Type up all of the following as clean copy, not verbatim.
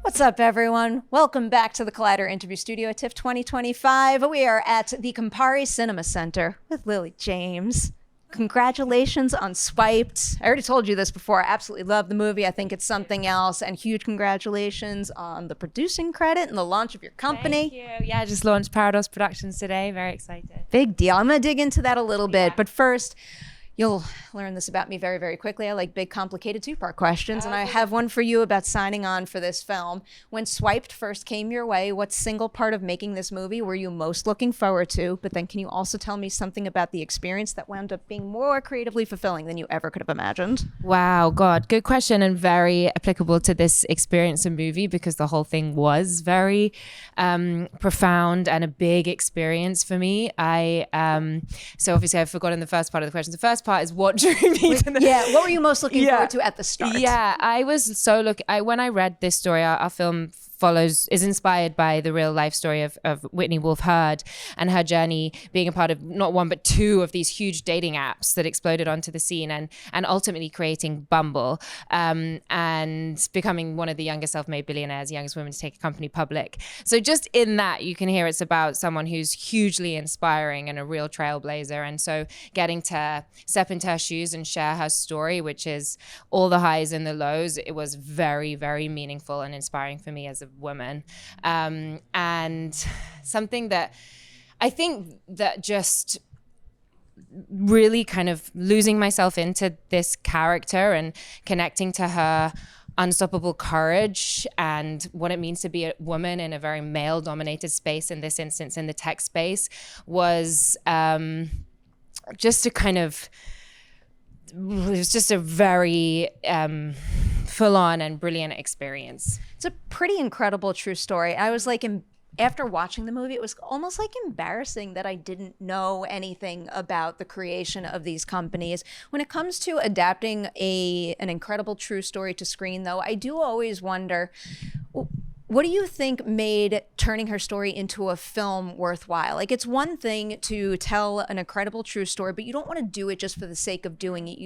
What's up, everyone? Welcome back to the Collider Interview Studio at TIFF 2025. We are at the Campari Cinema Center with Lily James. Congratulations on Swiped. I already told you this before. I absolutely love the movie. I think it's something else. And huge congratulations on the producing credit and the launch of your company. Thank you. Yeah, I just launched Paradox Productions today. Very excited. Big deal. I'm going to dig into that a little bit. But first, you'll learn this about me very, very quickly. I like big, complicated two-part questions, and I have one for you about signing on for this film. When Swiped first came your way, what single part of making this movie were you most looking forward to? But then can you also tell me something about the experience that wound up being more creatively fulfilling than you ever could have imagined? Wow, God, good question, and very applicable to this experience and movie because the whole thing was very profound and a big experience for me. So obviously I've forgotten the first part of the question. The first part is what drew me to the... Yeah, what were you most looking forward to at the start? Yeah, I was so when I read this story, our film is inspired by the real life story of Whitney Wolfe Herd and her journey being a part of not one but two of these huge dating apps that exploded onto the scene and ultimately creating Bumble and becoming one of the youngest self-made billionaires, youngest women to take a company public. So just in that, you can hear it's about someone who's hugely inspiring and a real trailblazer. And so getting to step into her shoes and share her story, which is all the highs and the lows, it was very, very meaningful and inspiring for me as a woman. And something that I think that just really kind of losing myself into this character and connecting to her unstoppable courage and what it means to be a woman in a very male dominated space, in this instance in the tech space, was just a kind of, it was just a very full-on and brilliant experience. It's a pretty incredible true story. I was like, after watching the movie, it was almost like embarrassing that I didn't know anything about the creation of these companies. When it comes to adapting an incredible true story to screen, though, I do always wonder, what do you think made turning her story into a film worthwhile? Like, it's one thing to tell an incredible true story, but you don't want to do it just for the sake of doing it.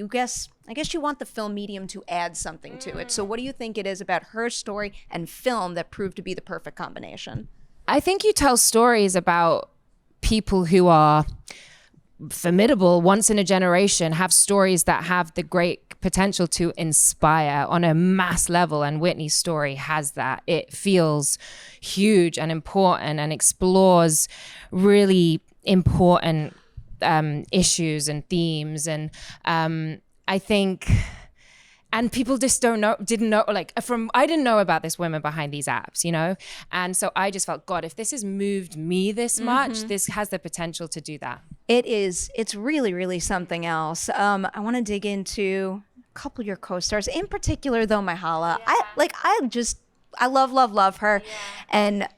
I guess you want the film medium to add something to it. So what do you think it is about her story and film that proved to be the perfect combination? I think you tell stories about people who are formidable, once in a generation, have stories that have the great potential to inspire on a mass level, and Whitney's story has that. It feels huge and important and explores really important issues and themes, and I think, and people just didn't know, I didn't know about this women behind these apps, you know? And so I just felt, God, if this has moved me this much, this has the potential to do that. It's really, really something else. I want to dig into a couple of your co-stars, in particular though, Myha'la. Yeah. I love her. Yeah. And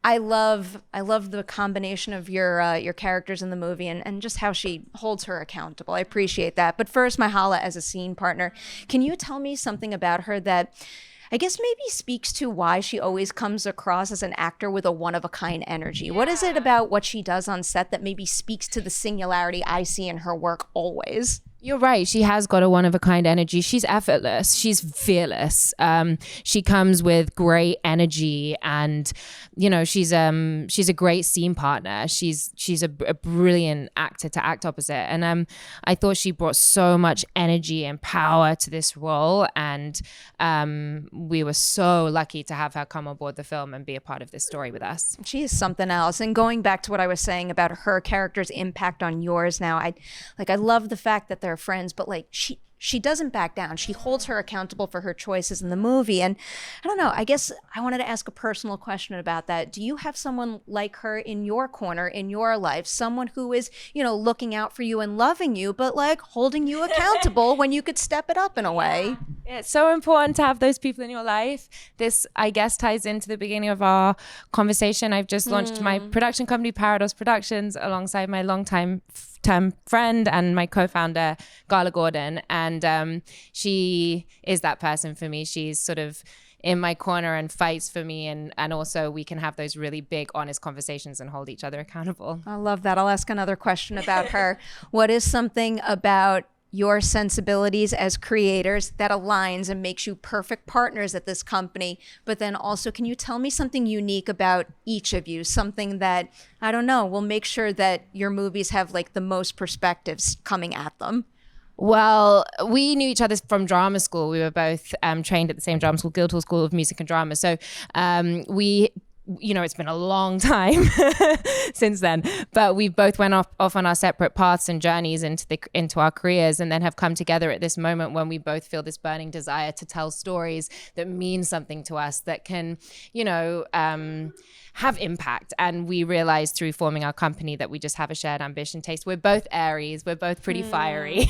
I love the combination of your characters in the movie and just how she holds her accountable. I appreciate that. But first, Myha'la as a scene partner, can you tell me something about her that I guess maybe speaks to why she always comes across as an actor with a one-of-a-kind energy? Yeah. What is it about what she does on set that maybe speaks to the singularity I see in her work always? You're right. She has got a one-of-a-kind energy. She's effortless. She's fearless. She comes with great energy, and you know, she's a great scene partner. She's a brilliant actor to act opposite. And I thought she brought so much energy and power to this role, and we were so lucky to have her come on board the film and be a part of this story with us. She is something else. And going back to what I was saying about her character's impact on yours now, I love the fact that they're friends, but like she doesn't back down. She holds her accountable for her choices in the movie. And I don't know, I guess I wanted to ask a personal question about that. Do you have someone like her in your corner, in your life, someone who is, you know, looking out for you and loving you, but like holding you accountable when you could step it up in a way? Yeah, it's so important to have those people in your life. This, I guess, ties into the beginning of our conversation. I've just launched my production company, Paradox Productions, alongside my longtime friend and my co-founder, Gala Gordon. And she is that person for me. She's sort of in my corner and fights for me. And also we can have those really big, honest conversations and hold each other accountable. I love that. I'll ask another question about her. What is something about your sensibilities as creators that aligns and makes you perfect partners at this company. But then also, can you tell me something unique about each of you? Something that, I don't know, will make sure that your movies have like the most perspectives coming at them. Well, we knew each other from drama school. We were both trained at the same drama school, Guildhall School of Music and Drama. So it's been a long time since then, but we both went off on our separate paths and journeys into our careers, and then have come together at this moment when we both feel this burning desire to tell stories that mean something to us, that can, have impact. And we realized through forming our company that we just have a shared ambition taste. We're both Aries. We're both pretty fiery.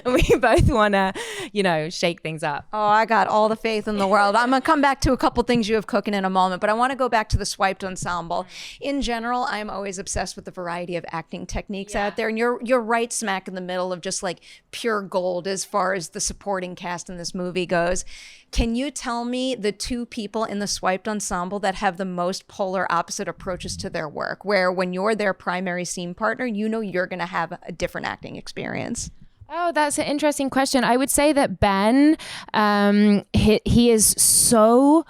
We both want to, shake things up. Oh, I got all the faith in the world. I'm going to come back to a couple things you have cooking in a moment, but I want to go back to the Swiped ensemble. In general, I'm always obsessed with the variety of acting techniques out there. And you're right smack in the middle of just like pure gold as far as the supporting cast in this movie goes. Can you tell me the two people in the Swiped ensemble that have the most polar opposite approaches to their work, where when you're their primary scene partner, you're going to have a different acting experience? Oh, that's an interesting question. I would say that Ben, he is so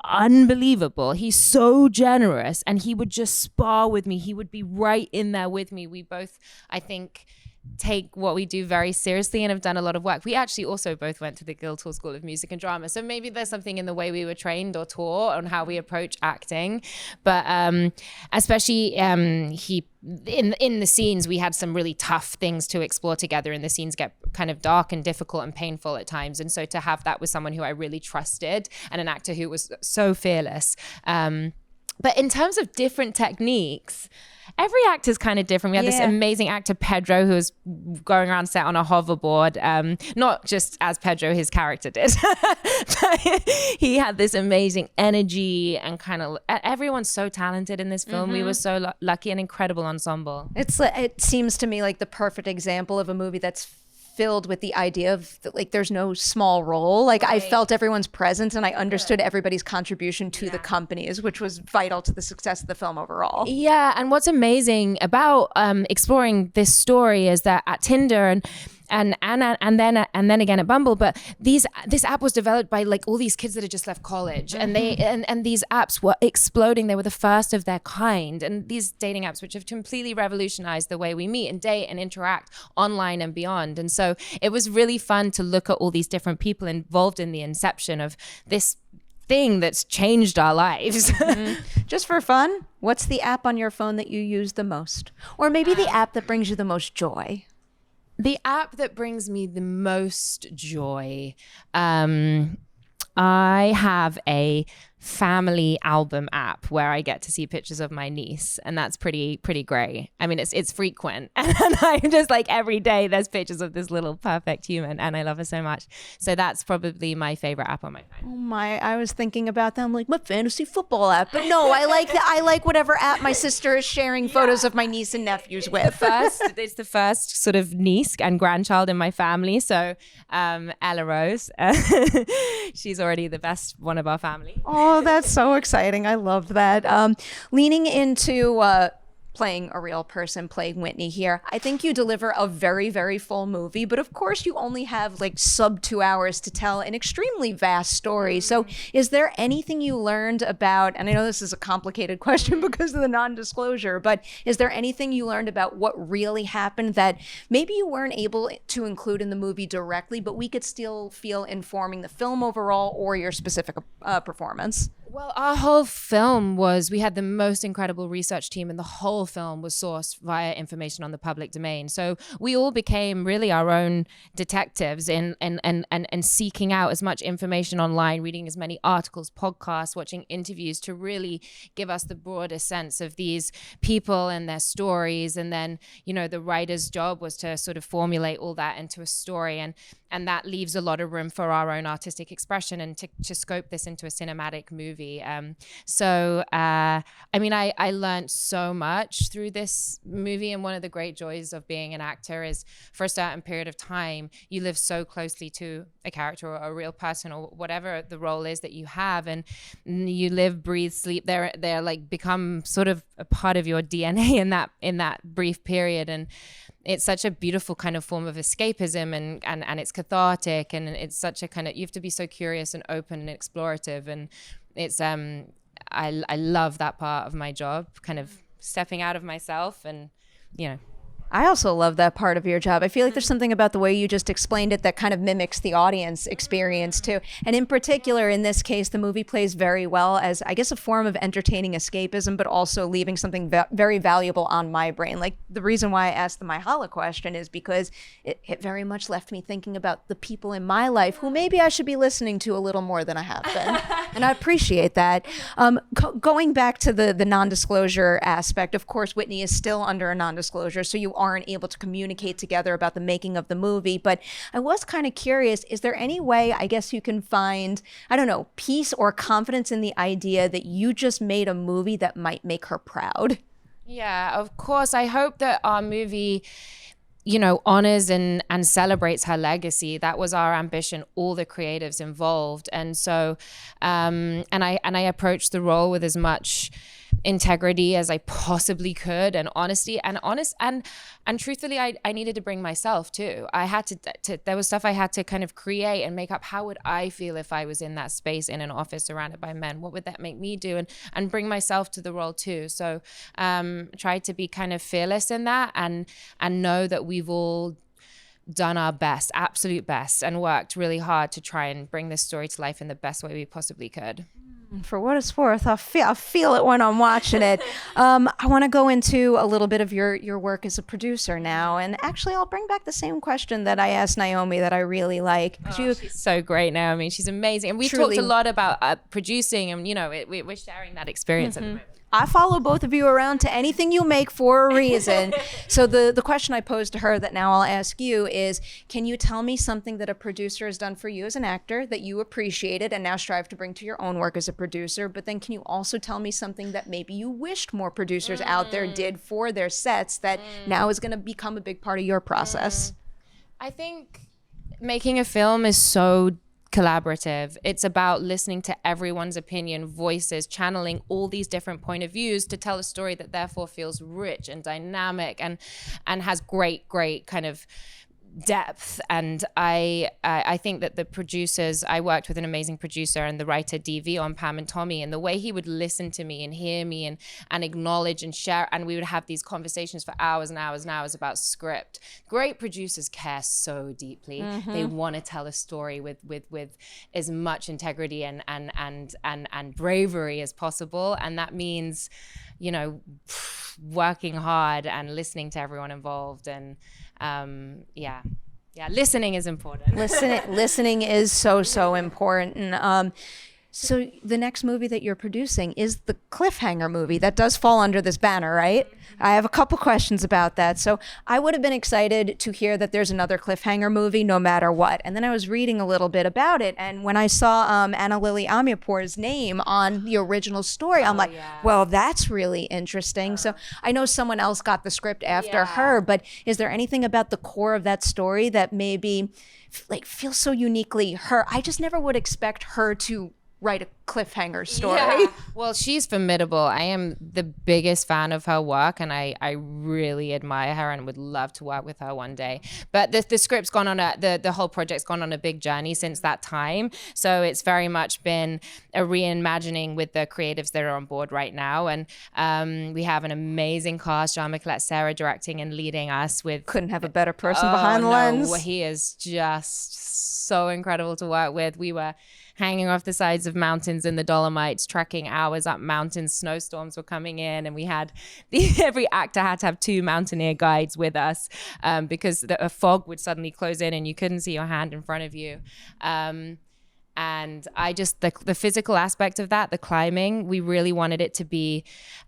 unbelievable. He's so generous, and he would just spar with me. He would be right in there with me. We both, I think, take what we do very seriously and have done a lot of work. We actually also both went to the Guildhall School of Music and Drama, so maybe there's something in the way we were trained or taught on how we approach acting. But especially he in the scenes, we had some really tough things to explore together, and the scenes get kind of dark and difficult and painful at times. And so to have that with someone who I really trusted, and an actor who was so fearless. But in terms of different techniques, every actor is kind of different. We had this amazing actor, Pedro, who was going around set on a hoverboard, not just as Pedro, his character did. But he had this amazing energy, and kind of everyone's so talented in this film. We were so lucky, an incredible ensemble. It seems to me like the perfect example of a movie that's filled with the idea of like there's no small role. Like I felt everyone's presence, and I understood everybody's contribution to the companies, which was vital to the success of the film overall. Yeah, and what's amazing about exploring this story is that at Tinder and then again at Bumble, but this app was developed by like all these kids that had just left college, and they and these apps were exploding. They were the first of their kind, and these dating apps which have completely revolutionized the way we meet and date and interact online and beyond. And so it was really fun to look at all these different people involved in the inception of this thing that's changed our lives. Just for fun, what's the app on your phone that you use the most, or maybe the app that brings you the most joy? The app that brings me the most joy, I have a family album app where I get to see pictures of my niece, and that's pretty great. I mean, it's frequent, and I'm just like every day there's pictures of this little perfect human, and I love her so much. So that's probably my favorite app on my phone. Oh my! I was thinking about that. I'm like, my fantasy football app, but no, I like whatever app my sister is sharing photos of my niece and nephews with. It's the first sort of niece and grandchild in my family. So Ella Rose, she's already the best one of our family. Oh, that's so exciting. I love that. Leaning into playing a real person, playing Whitney here, I think you deliver a very, very full movie, but of course you only have like sub 2 hours to tell an extremely vast story. So is there anything you learned about, and I know this is a complicated question because of the non-disclosure, but is there anything you learned about what really happened that maybe you weren't able to include in the movie directly, but we could still feel informing the film overall or your specific performance? Well, our whole film we had the most incredible research team, and the whole film was sourced via information on the public domain. So we all became really our own detectives in seeking out as much information online, reading as many articles, podcasts, watching interviews to really give us the broadest sense of these people and their stories. And then, the writer's job was to sort of formulate all that into a story. And that leaves a lot of room for our own artistic expression and to scope this into a cinematic movie. I learned so much through this movie. And one of the great joys of being an actor is for a certain period of time, you live so closely to a character or a real person or whatever the role is that you have. And you live, breathe, sleep. They're like become sort of a part of your DNA in that brief period. And it's such a beautiful kind of form of escapism, and it's cathartic, and it's such a kind of, you have to be so curious and open and explorative, and it's I love that part of my job, kind of stepping out of myself, and I also love that part of your job. I feel like there's something about the way you just explained it that kind of mimics the audience experience too. And in particular, in this case, the movie plays very well as, I guess, a form of entertaining escapism, but also leaving something very valuable on my brain. Like, the reason why I asked the Myha'la question is because it very much left me thinking about the people in my life who maybe I should be listening to a little more than I have been. And I appreciate that. Going back to the non-disclosure aspect, of course, Whitney is still under a non-disclosure, so you aren't able to communicate together about the making of the movie. But I was kind of curious, is there any way, I guess, you can find, I don't know, peace or confidence in the idea that you just made a movie that might make her proud? Yeah, of course. I hope that our movie, honors and celebrates her legacy. That was our ambition, all the creatives involved. And so, and I approached the role with as much integrity as I possibly could, and honesty, and truthfully, I needed to bring myself too. I had to there was stuff I had to kind of create and make up. How would I feel if I was in that space in an office surrounded by men? What would that make me do? And bring myself to the role too. So tried to be kind of fearless in that, and know that we've all done our best, absolute best, and worked really hard to try and bring this story to life in the best way we possibly could. For what it's worth, I feel it when I'm watching it. I want to go into a little bit of your work as a producer now, and actually, I'll bring back the same question that I asked Naomi that I really like. She's so great, Naomi. She's amazing, and we talked a lot about producing, and we're sharing that experience at the moment. I follow both of you around to anything you make for a reason. So the question I posed to her that now I'll ask you is, can you tell me something that a producer has done for you as an actor that you appreciated and now strive to bring to your own work as a producer? But then can you also tell me something that maybe you wished more producers out there did for their sets that now is going to become a big part of your process? I think making a film is so collaborative. It's about listening to everyone's opinion, voices, channeling all these different point of views to tell a story that therefore feels rich and dynamic and has great kind of depth. And I think that the producers, I worked with an amazing producer and the writer DV on Pam and Tommy, and the way he would listen to me and hear me and acknowledge and share, and we would have these conversations for hours and hours and hours about script. Great producers care so deeply. They want to tell a story with as much integrity and bravery as possible, and that means working hard and listening to everyone involved. And listening is important. Listening is so important. So the next movie that you're producing is the Cliffhanger movie. That does fall under this banner, right? I have a couple questions about that. So I would have been excited to hear that there's another Cliffhanger movie no matter what. And then I was reading a little bit about it. And when I saw Anna Lily Amirpour's name on the original story, I'm like, well, that's really interesting. So I know someone else got the script after her, but is there anything about the core of that story that maybe feels so uniquely her? I just never would expect her to write a cliffhanger story. Yeah. Well, she's formidable. I am the biggest fan of her work, and I really admire her and would love to work with her one day. But the script's gone on the whole project's gone on a big journey since that time. So it's very much been a reimagining with the creatives that are on board right now. And we have an amazing cast, Jean-Michel Sarah directing and leading us with. Couldn't have a better person behind the lens. He is just so incredible to work with. We were hanging off the sides of mountains in the Dolomites, trekking hours up mountains. Snowstorms were coming in, and we had every actor had to have 2 mountaineer guides with us because a fog would suddenly close in and you couldn't see your hand in front of you. And I just, the physical aspect of that, the climbing, we really wanted it to be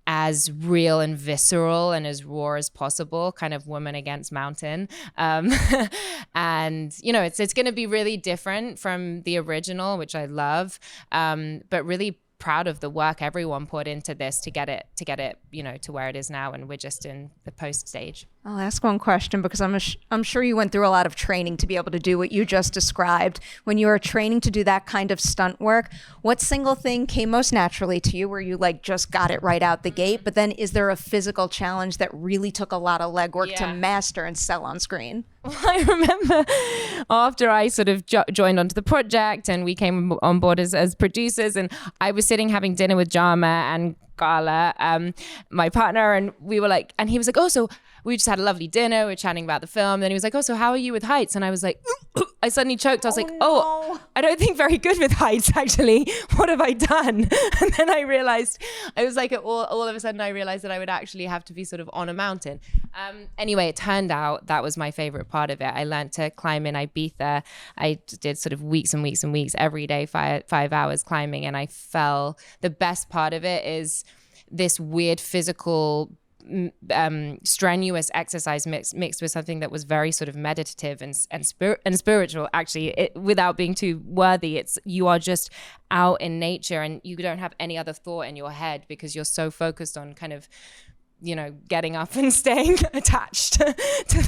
as real and visceral and as raw as possible, kind of woman against mountain. And, it's going to be really different from the original, which I love, but really proud of the work everyone put into this to get it, to where it is now. And we're just in the post stage. I'll ask one question because I'm sure you went through a lot of training to be able to do what you just described. When you were training to do that kind of stunt work, what single thing came most naturally to you where you like just got it right out the gate? But then is there a physical challenge that really took a lot of legwork to master and sell on screen? Well, I remember after I sort of joined onto the project and we came on board as producers, and I was sitting having dinner with Jama and Gala, my partner, and we were like, and he was like, oh, so we just had a lovely dinner, we were chatting about the film. Then he was like, oh, so how are you with heights? And I was like, I suddenly choked. I was no. I don't think very good with heights, actually. What have I done? And then I realized, I was like, all of a sudden I realized that I would actually have to be sort of on a mountain. Anyway, it turned out that was my favorite part of it. I learned to climb in Ibiza. I did sort of weeks and weeks and weeks, every day, 5 hours climbing. And I fell. The best part of it is this weird physical strenuous exercise mixed with something that was very sort of meditative and spiritual, actually, without being too worthy. It's you are just out in nature and you don't have any other thought in your head because you're so focused on kind of, you know, getting up and staying attached to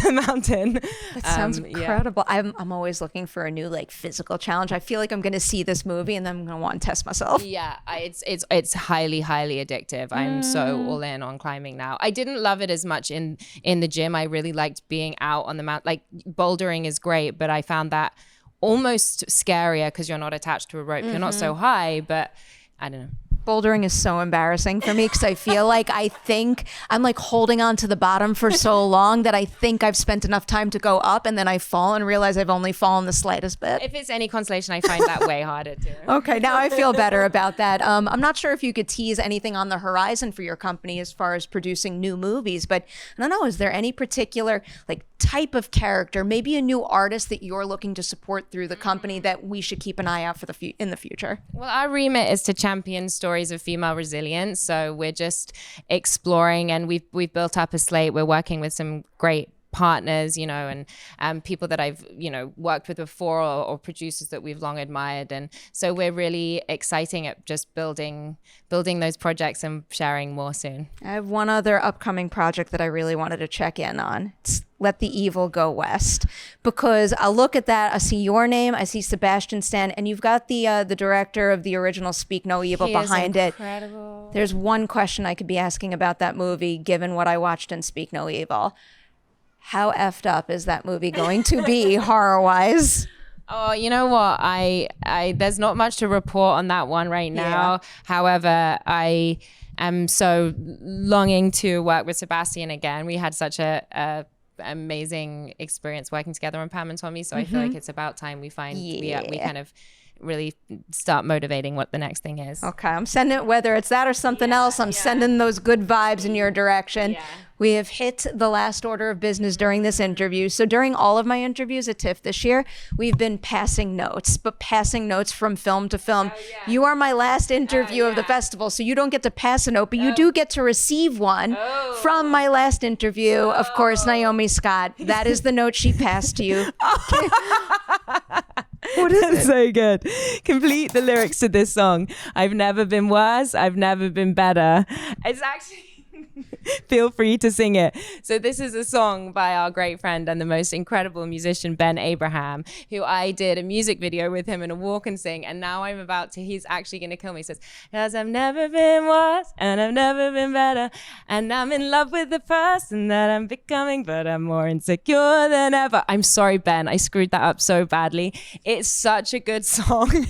the mountain. That sounds incredible. I'm always looking for a new like physical challenge. I feel like I'm going to see this movie and then I'm going to want to test myself. Yeah, it's highly addictive. I'm so all in on climbing now. I didn't love it as much in the gym. I really liked being out on the mountain. Like bouldering is great, but I found that almost scarier because you're not attached to a rope. You're not so high, but I don't know. Bouldering is so embarrassing for me because I feel like I think I'm like holding on to the bottom for so long that I think I've spent enough time to go up and then I fall and realize I've only fallen the slightest bit. If it's any consolation, I find that way harder too. Okay, now I feel better about that. I'm not sure if you could tease anything on the horizon for your company as far as producing new movies, but I don't know, is there any particular like type of character, maybe a new artist that you're looking to support through the company that we should keep an eye out for in the future? Well, our remit is to champion stories of female resilience. So we're just exploring, and we've built up a slate. We're working with some great partners, you know, and people that I've, you know, worked with before or producers that we've long admired. And so we're really exciting at just building those projects and sharing more soon. I have one other upcoming project that I really wanted to check in on. It's Let the Evil Go West, because I look at that, I see your name, I see Sebastian Stan, and you've got the director of the original Speak No Evil behind it. There's one question I could be asking about that movie, given what I watched in Speak No Evil. How effed up is that movie going to be horror-wise? Oh, you know what? I there's not much to report on that one right now. Yeah. However, I am so longing to work with Sebastian again. We had such a amazing experience working together on Pam and Tommy, so I feel like it's about time we find we kind of really start motivating what the next thing is. Okay, I'm sending, whether it's that or something else, I'm sending those good vibes in your direction. Yeah. We have hit the last order of business during this interview. So during all of my interviews at TIFF this year, we've been passing notes, but passing notes from film to film. You are my last interview of the festival, so you don't get to pass a note, but you do get to receive one from my last interview. Of course, Naomi Scott. That is the note she passed to you. What is it? So good. Complete the lyrics to this song. I've never been worse. I've never been better. It's actually... Feel free to sing it. So this is a song by our great friend and the most incredible musician, Ben Abraham, who I did a music video with him in a walk and sing. And now he's actually going to kill me. He says, 'cause I've never been worse and I've never been better. And I'm in love with the person that I'm becoming, but I'm more insecure than ever. I'm sorry, Ben. I screwed that up so badly. It's such a good song.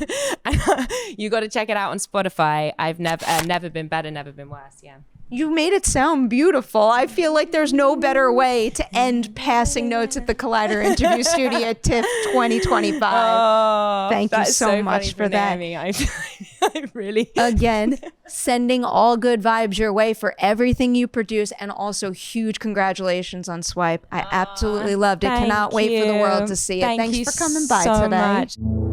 You got to check it out on Spotify. I've never been better, never been worse. Yeah. You made it sound beautiful. I feel like there's no better way to end passing notes at the Collider Interview Studio at TIFF 2025. Oh, Thank you so much for that. I really... Again, sending all good vibes your way for everything you produce, and also huge congratulations on Swipe. I absolutely loved it. Cannot wait for the world to see it. Thanks for coming by today.